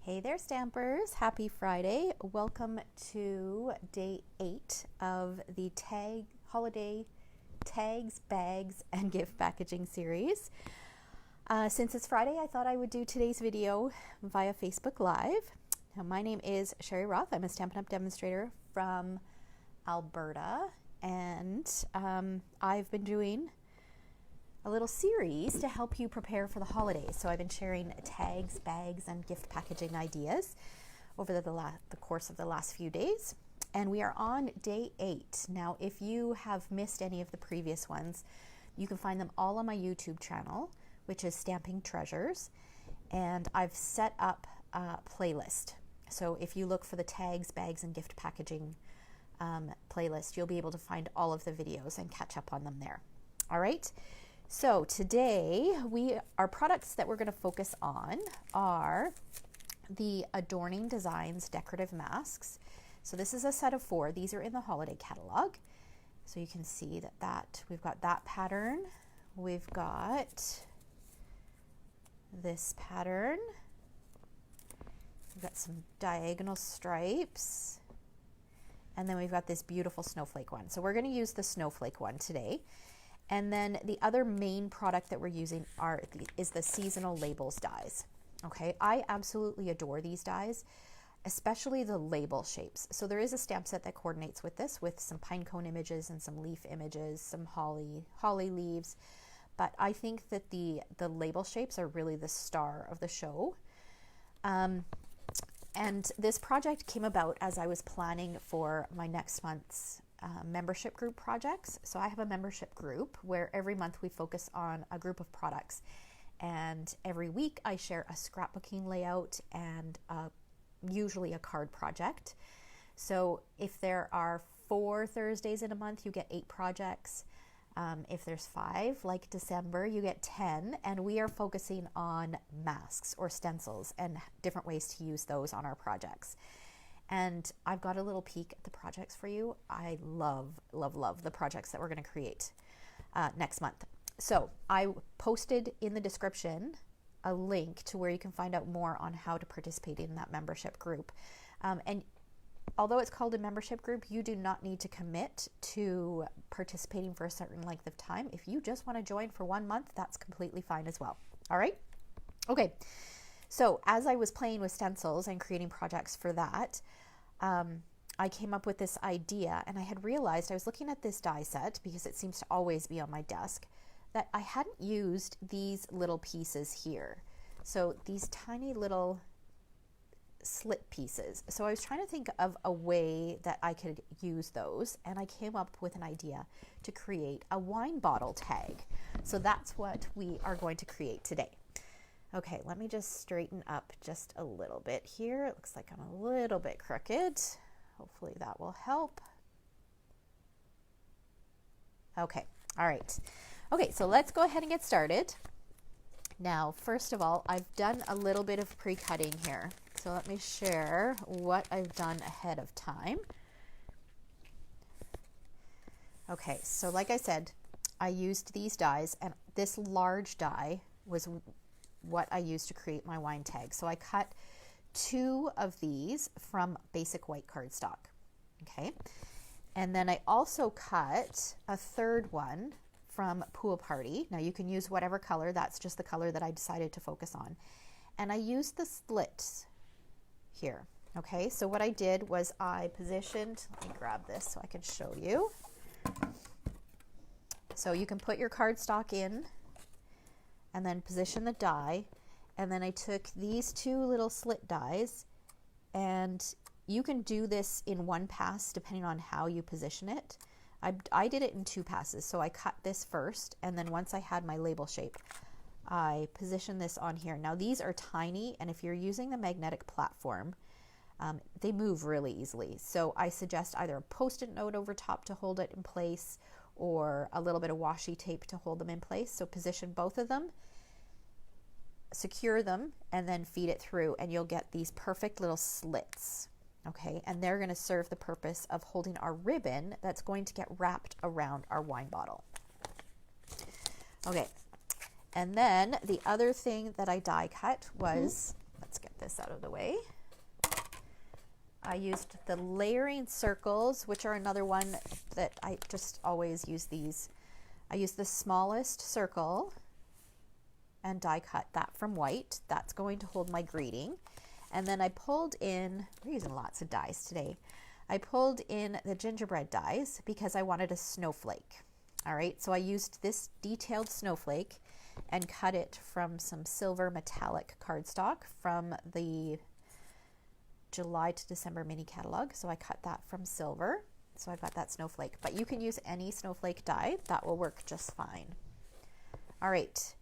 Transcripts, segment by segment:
Hey there, Stampers. Happy Friday. Welcome to day 8 of the holiday tags, bags, and gift packaging series. Since it's Friday, I thought I would do today's video via Facebook Live. Now, my name is Sherry Roth. I'm a Stampin' Up! Demonstrator from Alberta, and I've been doing a little series to help you prepare for the holidays. So I've been sharing tags, bags, and gift packaging ideas over the course of the last few days. And we are on day 8. Now, if you have missed any of the previous ones, you can find them all on my YouTube channel, which is Stamping Treasures. And I've set up a playlist. So if you look for the tags, bags, and gift packaging playlist, you'll be able to find all of the videos and catch up on them there. All right. So today, our products that we're going to focus on are the Adorning Designs Decorative Masks. So this is a set of 4. These are in the holiday catalog. So you can see that we've got that pattern. We've got this pattern. We've got some diagonal stripes. And then we've got this beautiful snowflake one. So we're going to use the snowflake one today. And then the other main product that we're using is the seasonal labels dies. Okay, I absolutely adore these dies, especially the label shapes. So there is a stamp set that coordinates with this, with some pine cone images and some leaf images, some holly leaves. But I think that the label shapes are really the star of the show. And this project came about as I was planning for my next month's membership group projects. So I have a membership group where every month we focus on a group of products, and every week I share a scrapbooking layout and usually a card project. So if there are 4 Thursdays in a month, you get 8 projects. If there's 5, like December, you get 10, and we are focusing on masks or stencils and different ways to use those on our projects. And I've got a little peek at the projects for you. I love, love, love the projects that we're going to create next month. So I posted in the description a link to where you can find out more on how to participate in that membership group. And although it's called a membership group, you do not need to commit to participating for a certain length of time. If you just want to join for 1 month, that's completely fine as well. All right? Okay. So as I was playing with stencils and creating projects for that, I came up with this idea, and I had realized I was looking at this die set because it seems to always be on my desk, that I hadn't used these little pieces here. So these tiny little slit pieces. So I was trying to think of a way that I could use those, and I came up with an idea to create a wine bottle tag. So that's what we are going to create today. Okay, let me just straighten up just a little bit here. It looks like I'm a little bit crooked. Hopefully that will help. Okay, all right. Okay, so let's go ahead and get started. Now, first of all, I've done a little bit of pre-cutting here. So let me share what I've done ahead of time. Okay, so like I said, I used these dies, and this large die was what I used to create my wine tag. So I cut 2 of these from basic white cardstock. Okay. And then I also cut a 3rd one from Pool Party. Now you can use whatever color. That's just the color that I decided to focus on. And I used the slits here. Okay. So what I did was I positioned, let me grab this so I can show you. So you can put your cardstock in and then position the die, and then I took these 2 little slit dies, and you can do this in 1 pass depending on how you position it. I did it in 2 passes, so I cut this first, and then once I had my label shape, I positioned this on here. Now these are tiny, and if you're using the magnetic platform, they move really easily. So I suggest either a Post-it note over top to hold it in place, or a little bit of washi tape to hold them in place. So position both of them, secure them, and then feed it through, and you'll get these perfect little slits. Okay, and they're going to serve the purpose of holding our ribbon that's going to get wrapped around our wine bottle. Okay, and then the other thing that I die cut was, let's let's get this out of the way. I used the layering circles, which are another one that I just always use these. I used the smallest circle and die cut that from white. That's going to hold my greeting. And then I pulled in, we're using lots of dies today. I pulled in the gingerbread dies because I wanted a snowflake. All right, so I used this detailed snowflake and cut it from some silver metallic cardstock from the July to December mini catalog. So I cut that from silver. So I've got that snowflake, but you can use any snowflake die. That will work just fine. All right.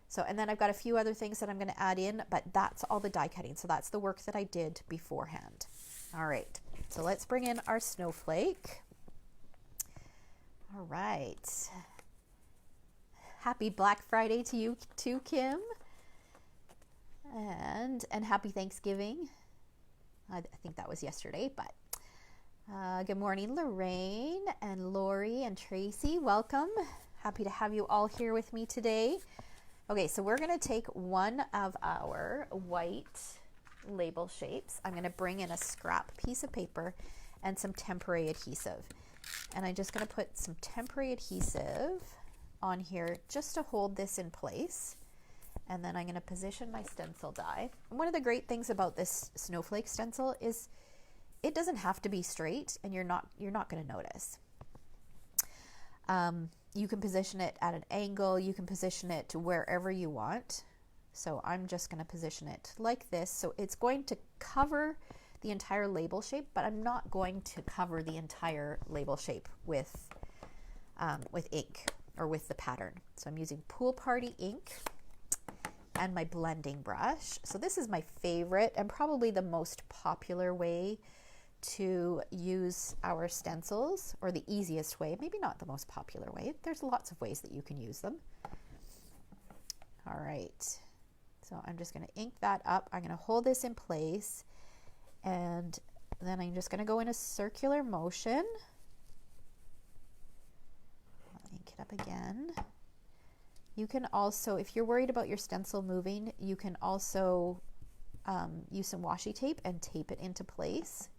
So, and then I've got a few other things that I'm going to add in, but that's all the die cutting. So that's the work that I did beforehand. All right. So let's bring in our snowflake. All right. Happy Black Friday to you too, Kim. And happy Thanksgiving. I think that was yesterday, but good morning, Lorraine and Lori and Tracy. Welcome. Happy to have you all here with me today. Okay, so we're going to take one of our white label shapes. I'm going to bring in a scrap piece of paper and some temporary adhesive. And I'm just going to put some temporary adhesive on here just to hold this in place. And then I'm going to position my stencil die. And one of the great things about this snowflake stencil is it doesn't have to be straight, and you're not going to notice. You can position it at an angle. You can position it to wherever you want. So I'm just going to position it like this. So it's going to cover the entire label shape, but I'm not going to cover the entire label shape with ink or with the pattern. So I'm using Pool Party ink and my blending brush. So this is my favorite and probably the most popular way to use our stencils, or the easiest way, maybe not the most popular way. There's lots of ways that you can use them. All right, so I'm just going to ink that up. I'm going to hold this in place, and then I'm just going to go in a circular motion. I'll ink it up again. You can also, if you're worried about your stencil moving, you can also use some washi tape and tape it into place.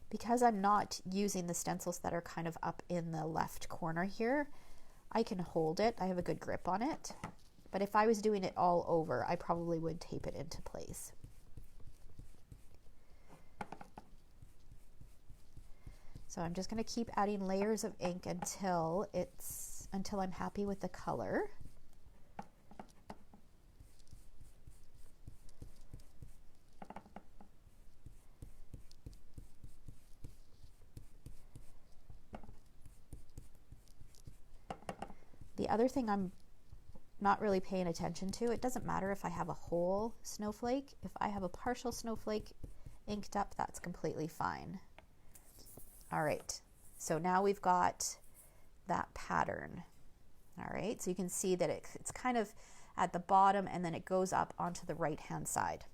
Because I'm not using the stencils that are kind of up in the left corner here, I can hold it. I have a good grip on it. But if I was doing it all over, I probably would tape it into place. So I'm just going to keep adding layers of ink until I'm happy with the color. The other thing I'm not really paying attention to, it doesn't matter if I have a whole snowflake. If I have a partial snowflake inked up, that's completely fine. All right, so now we've got that pattern. All right, so you can see that it's kind of at the bottom and then it goes up onto the right hand side.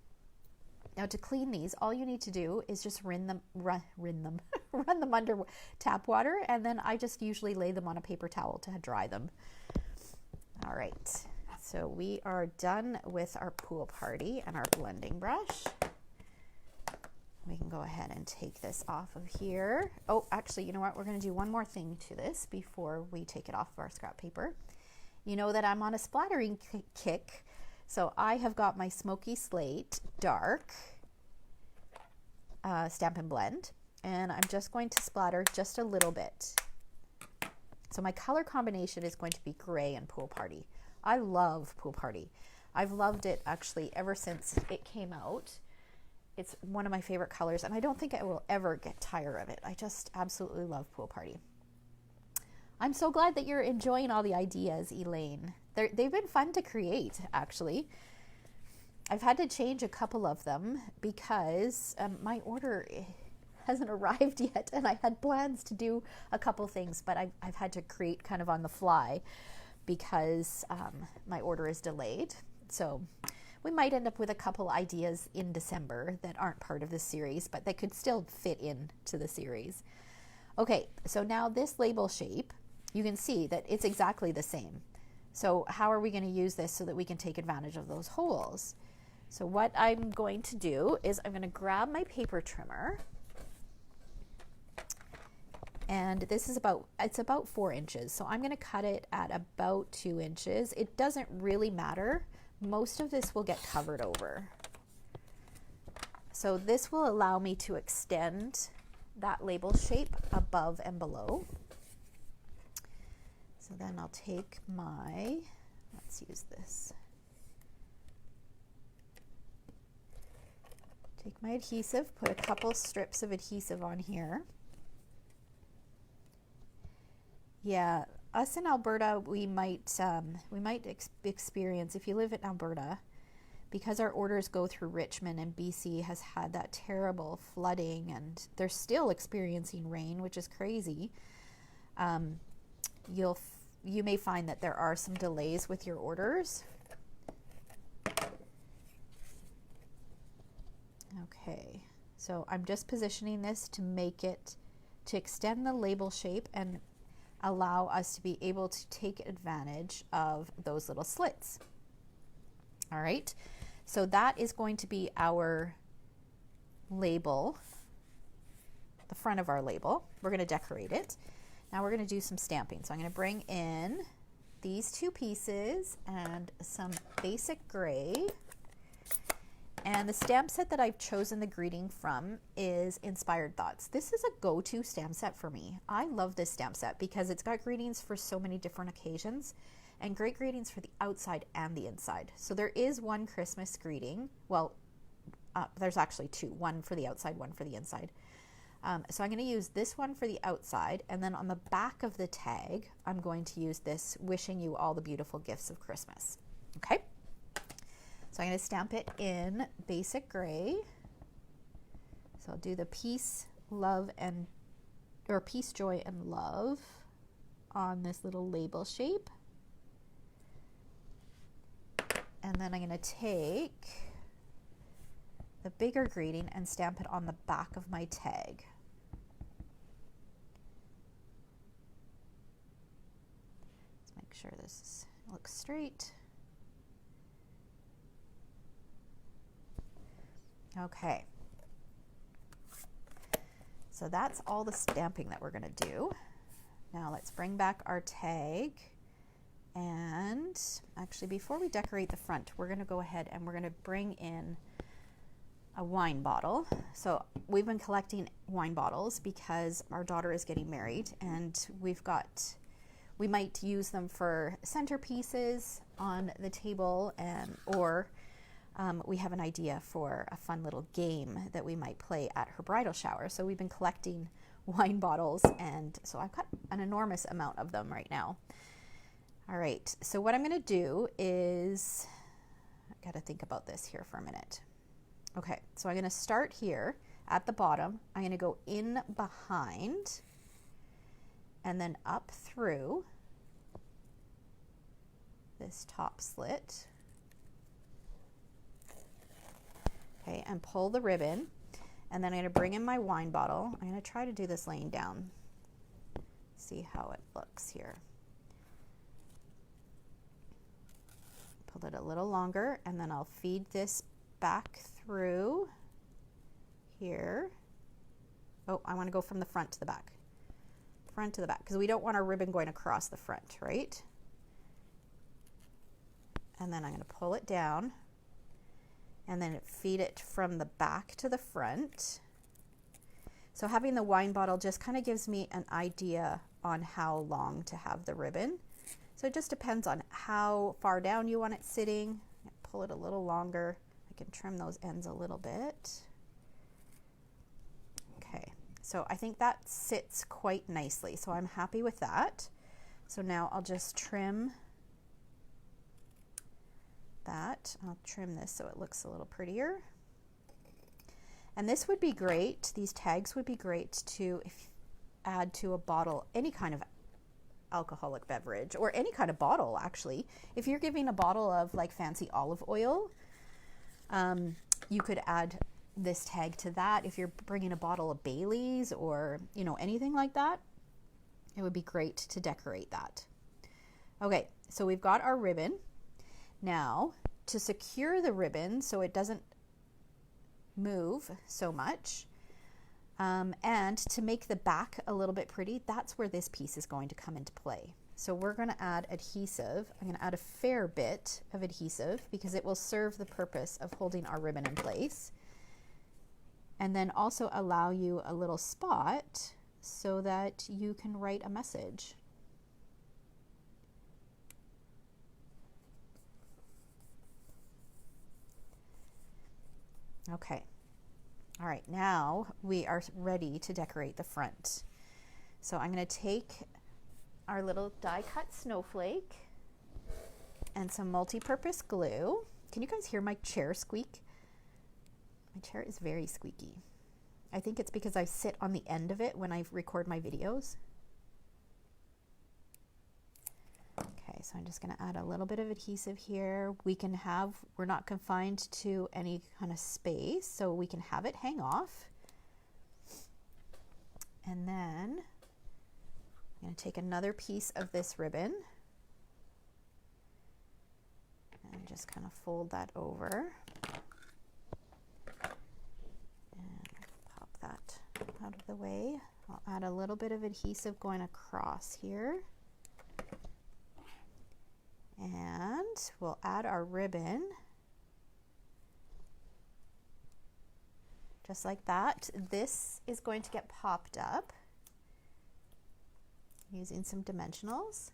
Now to clean these, all you need to do is just run them under tap water, and then I just usually lay them on a paper towel to dry them. All right, so we are done with our Pool Party and our blending brush. We can go ahead and take this off of here. Oh, actually, you know what? We're going to do one more thing to this before we take it off of our scrap paper. You know that I'm on a splattering kick. So I have got my Smoky Slate Dark Stampin' Blend, and I'm just going to splatter just a little bit. So my color combination is going to be gray and Pool Party. I love Pool Party. I've loved it actually ever since it came out. It's one of my favorite colors, and I don't think I will ever get tired of it. I just absolutely love Pool Party. I'm so glad that you're enjoying all the ideas, Elaine. They've been fun to create, actually. I've had to change a couple of them because my order hasn't arrived yet, and I had plans to do a couple things, but I've had to create kind of on the fly because my order is delayed. So we might end up with a couple ideas in December that aren't part of this series, but they could still fit into the series. Okay, so now this label shape, you can see that it's exactly the same. So how are we going to use this so that we can take advantage of those holes? So what I'm going to do is I'm going to grab my paper trimmer, and this is it's about 4 inches. So I'm going to cut it at about 2 inches. It doesn't really matter. Most of this will get covered over. So this will allow me to extend that label shape above and below. So then I'll take let's use this. Take my adhesive, put a couple strips of adhesive on here. Yeah, us in Alberta, we might experience, if you live in Alberta, because our orders go through Richmond and BC has had that terrible flooding and they're still experiencing rain, which is crazy. You may find that there are some delays with your orders. Okay, so I'm just positioning this to extend the label shape and allow us to be able to take advantage of those little slits. All right, so that is going to be our label, the front of our label. We're going to decorate it. Now we're going to do some stamping. So I'm going to bring in these 2 pieces and some basic gray. And the stamp set that I've chosen the greeting from is Inspired Thoughts. This is a go-to stamp set for me. I love this stamp set because it's got greetings for so many different occasions and great greetings for the outside and the inside. So there is one Christmas greeting. Well, there's actually 2, one for the outside, one for the inside. So I'm going to use this one for the outside, and then on the back of the tag, I'm going to use this wishing you all the beautiful gifts of Christmas. Okay? So I'm going to stamp it in basic gray. So I'll do the peace, peace, joy, and love on this little label shape. And then I'm going to take the bigger greeting and stamp it on the back of my tag. Let's make sure this looks straight. Okay, so that's all the stamping that we're going to do. Now let's bring back our tag, and actually before we decorate the front, we're going to go ahead and we're going to bring in a wine bottle. So we've been collecting wine bottles because our daughter is getting married, and we might use them for centerpieces on the table, or we have an idea for a fun little game that we might play at her bridal shower. So we've been collecting wine bottles, and so I've got an enormous amount of them right now. All right, so what I'm going to do is, I got to think about this here for a minute. Okay, so I'm going to start here at the bottom. I'm going to go in behind and then up through this top slit. Okay, and pull the ribbon, and then I'm going to bring in my wine bottle. I'm going to try to do this laying down. See how it looks here. Pull it a little longer, and then I'll feed this back through here. Oh, I want to go from the front to the back. Front to the back, because we don't want our ribbon going across the front, right? And then I'm going to pull it down, and then feed it from the back to the front. So having the wine bottle just kind of gives me an idea on how long to have the ribbon. So it just depends on how far down you want it sitting. Pull it a little longer. I can trim those ends a little bit. Okay, so I think that sits quite nicely. So I'm happy with that. So now I'll just trim that. I'll trim this so it looks a little prettier. And this would be great, these tags would be great to add to a bottle, any kind of alcoholic beverage, or any kind of bottle actually. If you're giving a bottle of like fancy olive oil, you could add this tag to that. If you're bringing a bottle of Bailey's or anything like that, it would be great to decorate that. Okay, so we've got our ribbon. Now, to secure the ribbon so it doesn't move so much, and to make the back a little bit pretty, that's where this piece is going to come into play. So we're going to add adhesive. I'm going to add a fair bit of adhesive because it will serve the purpose of holding our ribbon in place. And then also allow you a little spot so that you can write a message. Okay. All right, now we are ready to decorate the front. So I'm going to take our little die cut snowflake and some multi-purpose glue. Can you guys hear my chair squeak? My chair is very squeaky. I think it's because I sit on the end of it when I record my videos. Okay, so I'm just going to add a little bit of adhesive here. We're not confined to any kind of space, so we can have it hang off. And then I'm going to take another piece of this ribbon and just kind of fold that over and pop that out of the way. I'll add a little bit of adhesive going across here. And we'll add our ribbon just like that. This is going to get popped up using some dimensionals.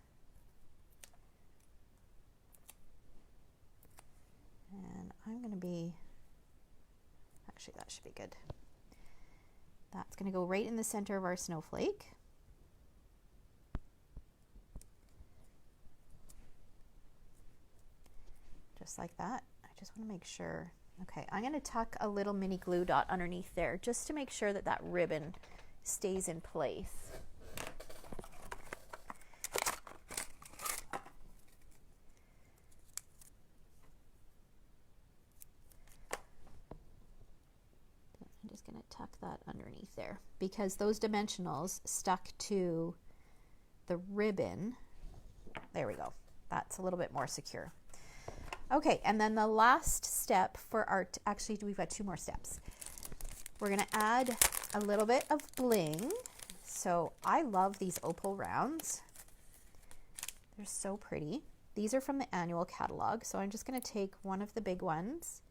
And I'm going to be, actually that should be good. That's going to go right in the center of our snowflake. Just like that. I just want to make sure. Okay, I'm going to tuck a little mini glue dot underneath there just to make sure that that ribbon stays in place. I'm just going to tuck that underneath there because those dimensionals stuck to the ribbon. There we go. That's a little bit more secure. Okay, and then the last step for our, actually we've got two more steps. We're gonna add a little bit of bling. So I love these opal rounds. They're so pretty. These are from the annual catalog. So I'm just gonna take one of the big ones,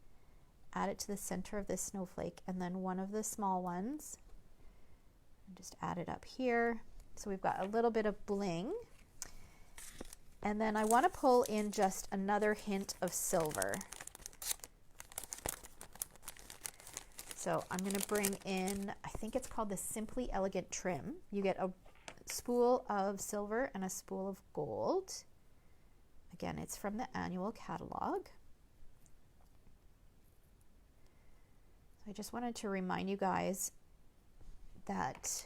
add it to the center of this snowflake, and then one of the small ones, and just add it up here. So we've got a little bit of bling. And then I want to pull in just another hint of silver. So I'm going to bring in, I think it's called the Simply Elegant Trim. You get a spool of silver and a spool of gold. Again, it's from the annual catalog. So I just wanted to remind you guys that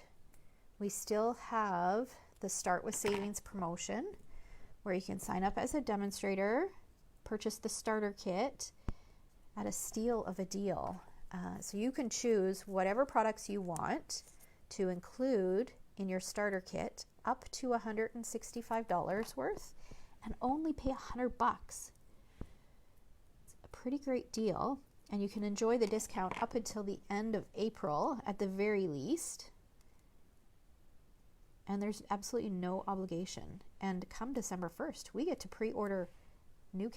we still have the Start with Savings promotion, where you can sign up as a demonstrator, purchase the starter kit at a steal of a deal. So you can choose whatever products you want to include in your starter kit up to $165 worth and only pay $100. It's a pretty great deal, and you can enjoy the discount up until the end of April at the very least. And there's absolutely no obligation. And come December 1st, we get to pre-order new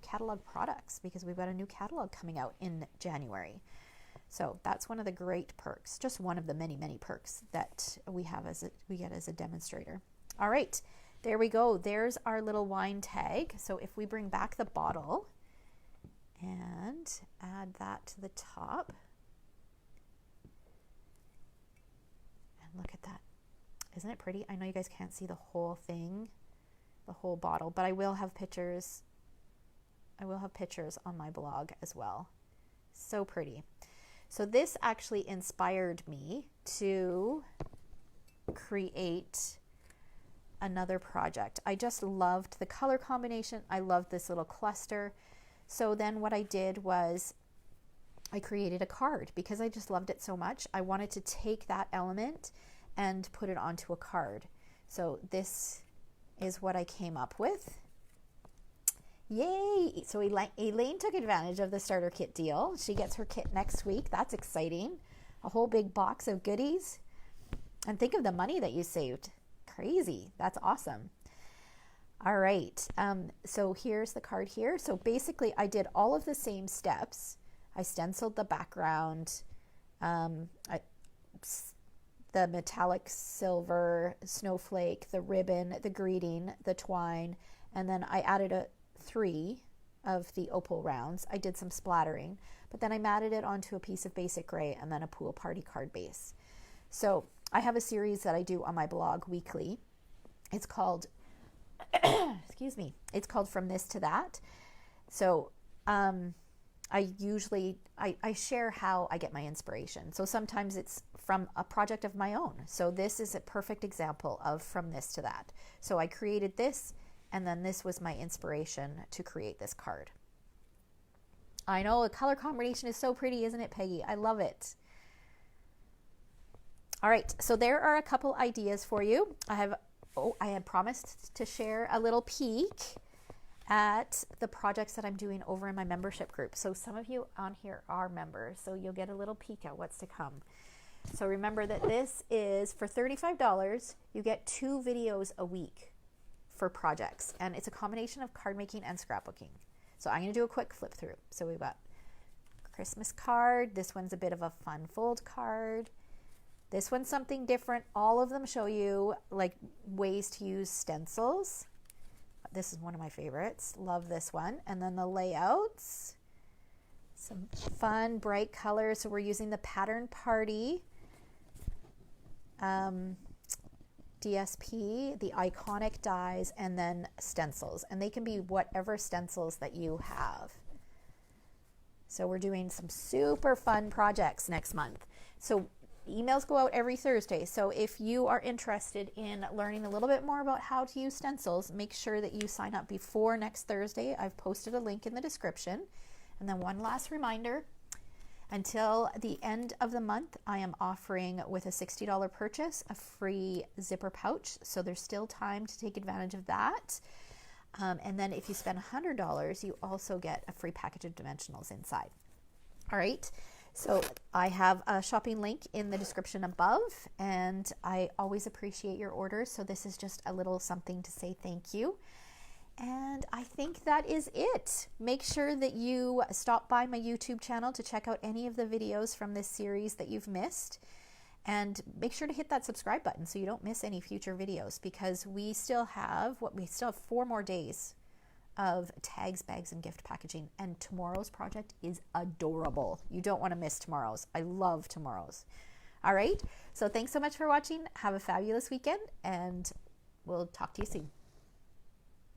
catalog products because we've got a new catalog coming out in January. So that's one of the great perks, just one of the many, many perks that we have we get as a demonstrator. All right, there we go. There's our little wine tag. So if we bring back the bottle and add that to the top, and look at that. Isn't it pretty? I know you guys can't see the whole thing, the whole bottle, but I will have pictures. I will have pictures on my blog as well. So pretty. So this actually inspired me to create another project. I just loved the color combination. I loved this little cluster. So then what I did was I created a card because I just loved it so much. I wanted to take that element and put it onto a card. So this is what I came up with. Yay! So Elaine took advantage of the starter kit deal. She gets her kit next week. That's exciting. A whole big box of goodies. And think of the money that you saved. Crazy. That's awesome. All right. So here's the card here. So basically I did all of the same steps. I stenciled the background, the metallic silver snowflake, the ribbon, the greeting, the twine, and then I added 3 of the opal rounds. I did some splattering, but then I matted it onto a piece of basic gray and then a pool party card base. So I have a series that I do on my blog weekly. It's called, excuse me, it's called From This to That. So I share how I get my inspiration. So sometimes it's from a project of my own. So this is a perfect example of From This to That. So I created this, and then this was my inspiration to create this card. I know the color combination is so pretty, isn't it, Peggy? I love it. All right, so there are a couple ideas for you. I had promised to share a little peek at the projects that I'm doing over in my membership group. So some of you on here are members, so you'll get a little peek at what's to come. So remember that this is for $35. You get 2 videos a week for projects, and it's a combination of card making and scrapbooking. So I'm going to do a quick flip through. So we've got Christmas card. This one's a bit of a fun fold card. This one's something different. All of them show you like ways to use stencils. This is one of my favorites. Love this one. And then the layouts, some fun bright colors. So we're using the Pattern Party DSP, the iconic dies, and then stencils. And they can be whatever stencils that you have. So we're doing some super fun projects next month. So emails go out every Thursday. So if you are interested in learning a little bit more about how to use stencils, make sure that you sign up before next Thursday. I've posted a link in the description. And then one last reminder, until the end of the month, I am offering, with a $60 purchase, a free zipper pouch. So there's still time to take advantage of that. And then if you spend $100, you also get a free package of dimensionals inside. All right. So I have a shopping link in the description above, and I always appreciate your orders. So this is just a little something to say thank you. And I think that is it. Make sure that you stop by my YouTube channel to check out any of the videos from this series that you've missed. And make sure to hit that subscribe button so you don't miss any future videos, because we still have 4 more days of tags, bags, and gift packaging. And tomorrow's project is adorable. You don't want to miss tomorrow's. I love tomorrow's. All right. So thanks so much for watching. Have a fabulous weekend, and we'll talk to you soon.